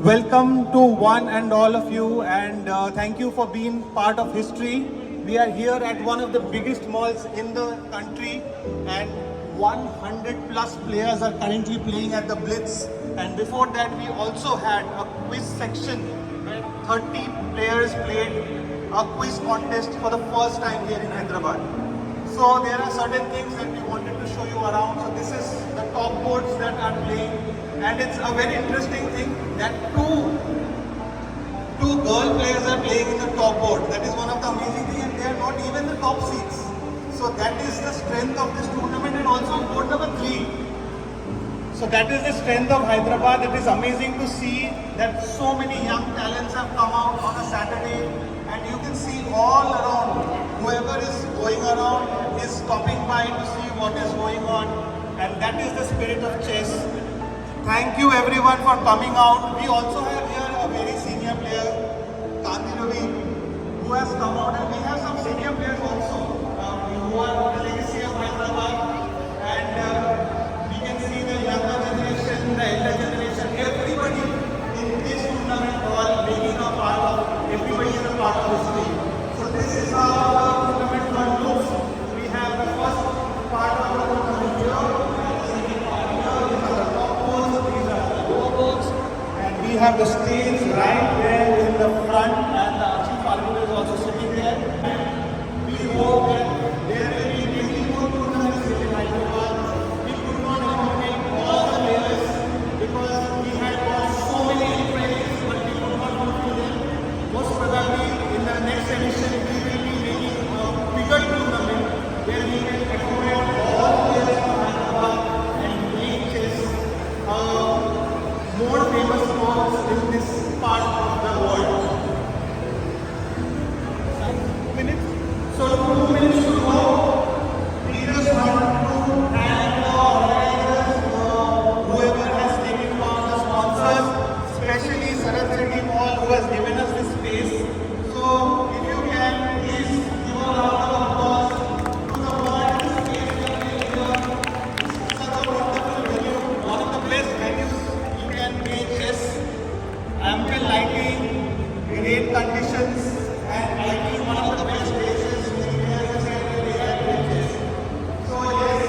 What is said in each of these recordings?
Welcome to one and all of you, and thank you for being part of history. We are here at one of the biggest malls in the country, and 100 plus players are currently playing at the Blitz. And before that, we also had a quiz section where 30 players played a quiz contest for the first time here in Hyderabad. So there are certain things that we wanted to show you around. So this is the top boards that are playing, and it's a very interesting thing that two girl players are playing in the top board. That is one of the amazing things, and they are not even the top seeds. So that is the strength of this tournament, and also board number 3. So that is the strength of Hyderabad. It is amazing to see that so many young talents have come out on a Saturday, and you can see all around, whoever is going around is stopping by to see what is going on, and that is the spirit of chess. Thank you everyone for coming out. We also have here a very senior player, Gandhi Ravi, who has come out, and we have some senior players also who are the legacy of Hyderabad, and we can see the younger generation, the elder generation, everybody in this tournament all making a part of, everybody is a part of history. So this is how the tournament one looks. We have the first part of the tournament here, and the second part here. These are the top boards, these are the lower boards, and we have the stage right there in the front, and the chief arbiter is also sitting there. And we hope that there will be many more tournaments in Hyderabad. We could not accommodate all the players because we had got so many entries, but we could not fulfill them. Most probably in the next edition we will be making a bigger tournament where we can accommodate all players from Hyderabad and make chess more famous sports in this part of the world. 2 minutes? So 2 minutes to go. We just want to thank the organizers, whoever has taken part, the sponsors, especially Sarat City Mall who has given us this space. So if you can, please give a round of applause to the mall and the space we are playing here. It's such a wonderful venue, one of the best venues you can play chess. Ample lighting, great conditions, and I think one of the best places where you can play chess. So yes,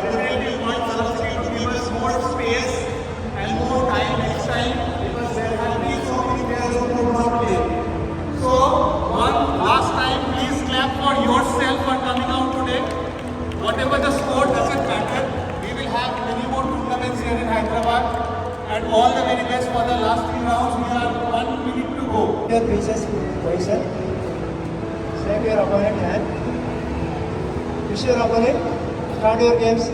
definitely want Sarat City to give us more space and more time next time, because there have been so many players who could not play. So one last time, please clap for yourself for coming out today. Whatever the score, doesn't matter. We will have many more tournaments here in Hyderabad, and all the very best for the last 3 rounds. We have 1 minute to go. Your pieces position. Save your opponent hand. Push your opponent. Start your games.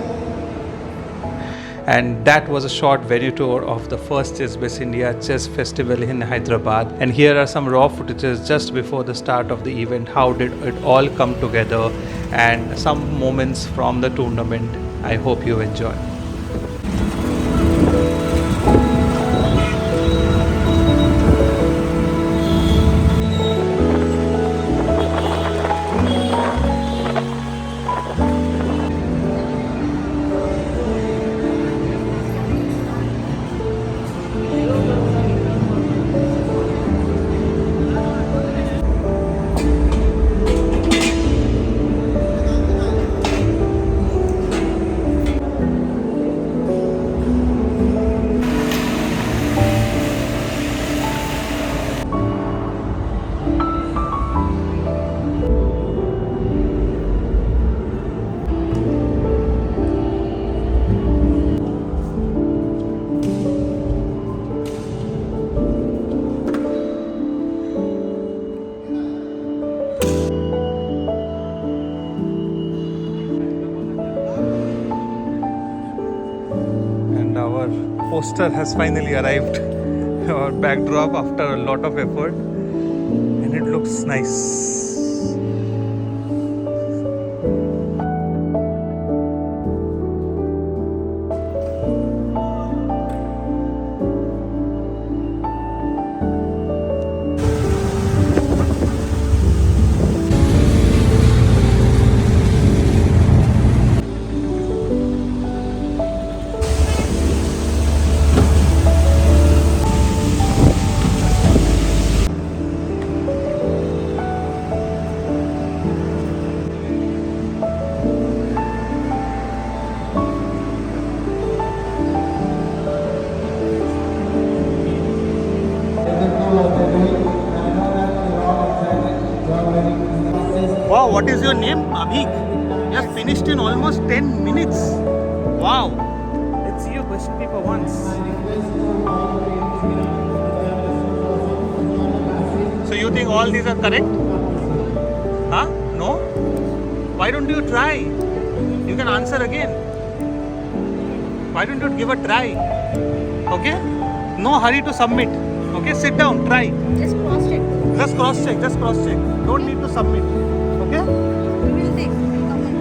And that was a short venue tour of the first Chessbase India Chess Festival in Hyderabad. And here are some raw footages just before the start of the event. How did it all come together, and some moments from the tournament. I hope you enjoy. Our poster has finally arrived, our backdrop after a lot of effort, and it looks nice. Wow, what is your name? Abhik. You have finished in almost 10 minutes. Wow. Let's see your question paper once. So you think all these are correct? Huh? No? Why don't you try? You can answer again. Why don't you give a try? Okay? No hurry to submit. Okay, sit down, try. Just cross check. Just cross check, just cross check. Don't need to submit. Okay? We will take. Come on.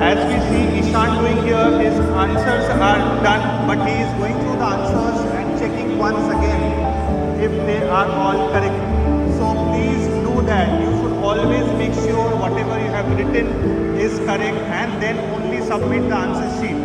As we see Ishan doing here, his answers are done, but he is going through the answers and checking once again if they are all correct. So please do that. You should always make sure whatever you have written is correct and then only submit the answer sheet.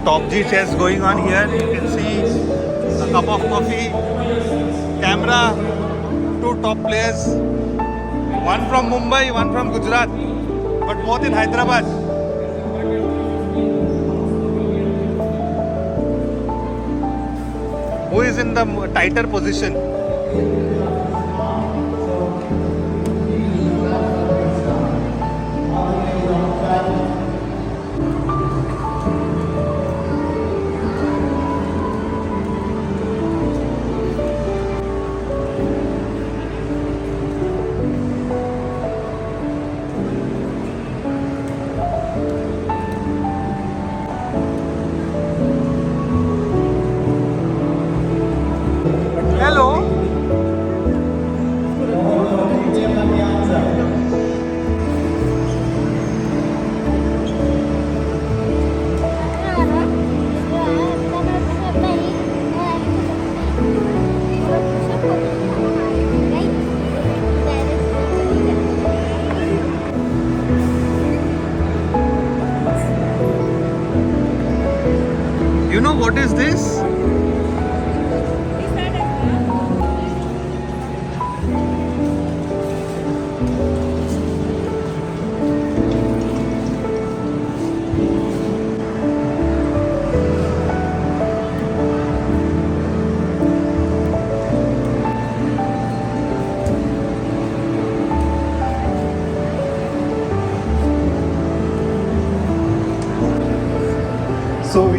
Top G chess going on here. You can see a cup of coffee, camera, two top players, one from Mumbai, one from Gujarat, but both in Hyderabad. Who is in the tighter position? Hello. You know what is this?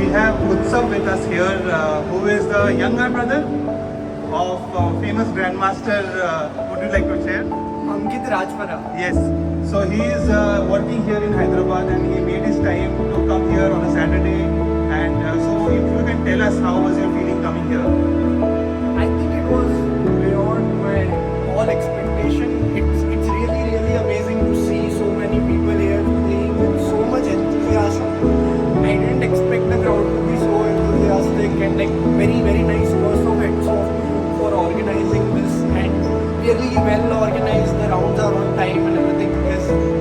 we have Utsav with us here, who is the younger brother of famous Grandmaster. Would you like to share? Ankit Rajpara. Yes. So he is working here in Hyderabad and he made his time to come here on a Saturday. And so if you can tell us how was your feeling coming here? I think it was beyond my all expectation. It's really amazing to see so many people here playing with so much enthusiasm. I didn't expect the crowd to be so enthusiastic and like very nice. First of hats off to you for organizing this and really well organized. The rounds are on time and everything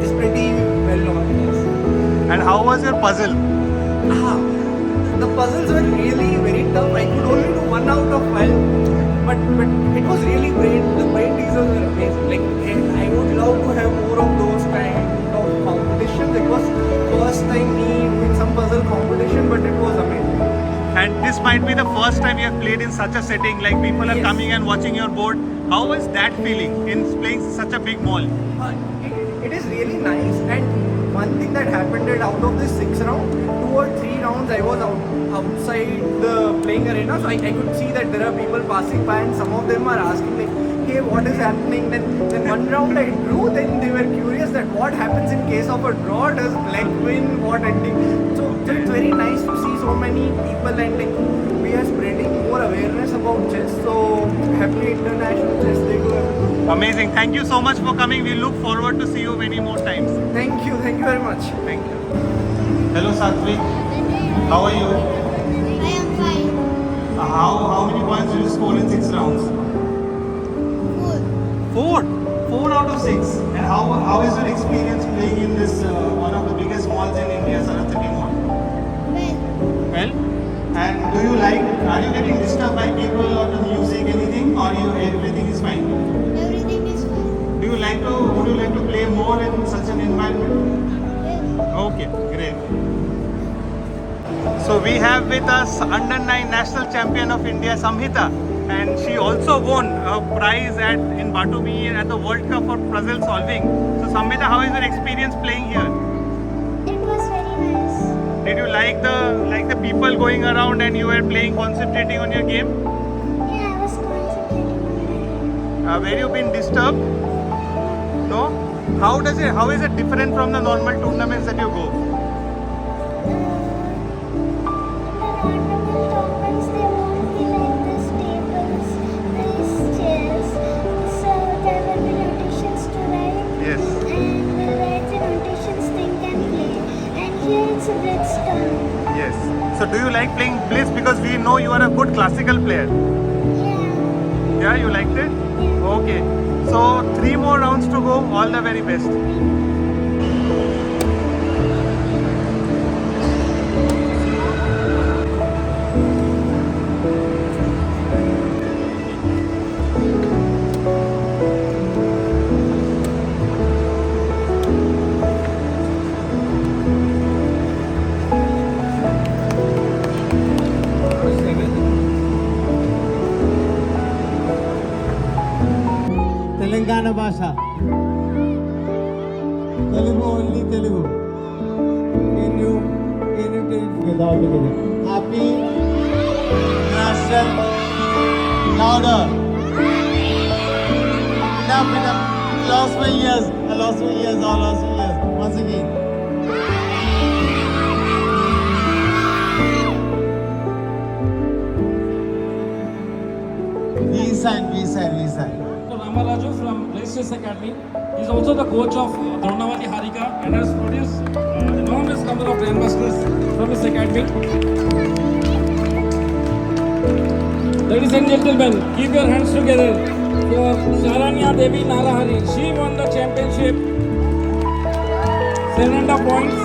is pretty well organized. And how was your puzzle? The puzzles were really very tough. I could only do 1 out of 5, but it was really great. The brain teasers were amazing. Like I would love to have more of those kind of competitions. It was first time me doing some puzzle competition, but it was amazing. And this might be the first time you have played in such a setting, like people are Yes. coming and watching your board. How was that feeling in playing such a big mall? It is really nice. And one thing that happened is out of this 6 rounds, 2 or 3 rounds I was outside the playing arena, so I could see that there are people passing by and some of them are asking like, hey, what is happening? Then one round I drew, then they were curious that what happens in case of a draw, does black win, what ending? So it's very nice to see so many people and like we are spreading more awareness about chess. So happy International Chess Day to everyone. Amazing. Thank you so much for coming. We look forward to see you many more times. Thank you very much. Thank you. Hello Satvik. How are you? I am fine. How many points did you score in 6 rounds? Good. 4 out of 6. And how is your experience playing in this one of the biggest malls in India, Saraswati Mall? Well, Well, and do you like? Are you getting disturbed by people or the music, anything, or everything is fine? everything is fine. Would you like to play more in such an environment? Yes. Okay, great. So we have with us under 9 national champion of India, Samhita, and she also won a prize in Batumi at the World Cup for puzzle solving. So Samhita, how is your experience playing here? It was very nice. Did you like the people going around and you were playing, concentrating on your game? Yeah, I was concentrating on it. Were you been disturbed? No? How is it different from the normal tournaments that you go? The normal tournaments, they won't be like this tables, these chairs. So there will be notations to write. Yes. And we'll write the notations, think and play. And here it's a blitz turn. Yes. So do you like playing Blitz because we know you are a good classical player? Yeah. Yeah, you liked it? Yeah. Okay. So 3 more rounds to go. All the very best. Telangana భాష Telugu only Telugu happy national louder enough lost my ears I lost my ears once again we sang Ramaraju from Race Academy. He is also the coach of Dronawati Harika and has produced enormous number of grandmasters from his academy. Ladies and gentlemen, keep your hands together for Sharanya Devi Narahari. She won the championship. 700 points.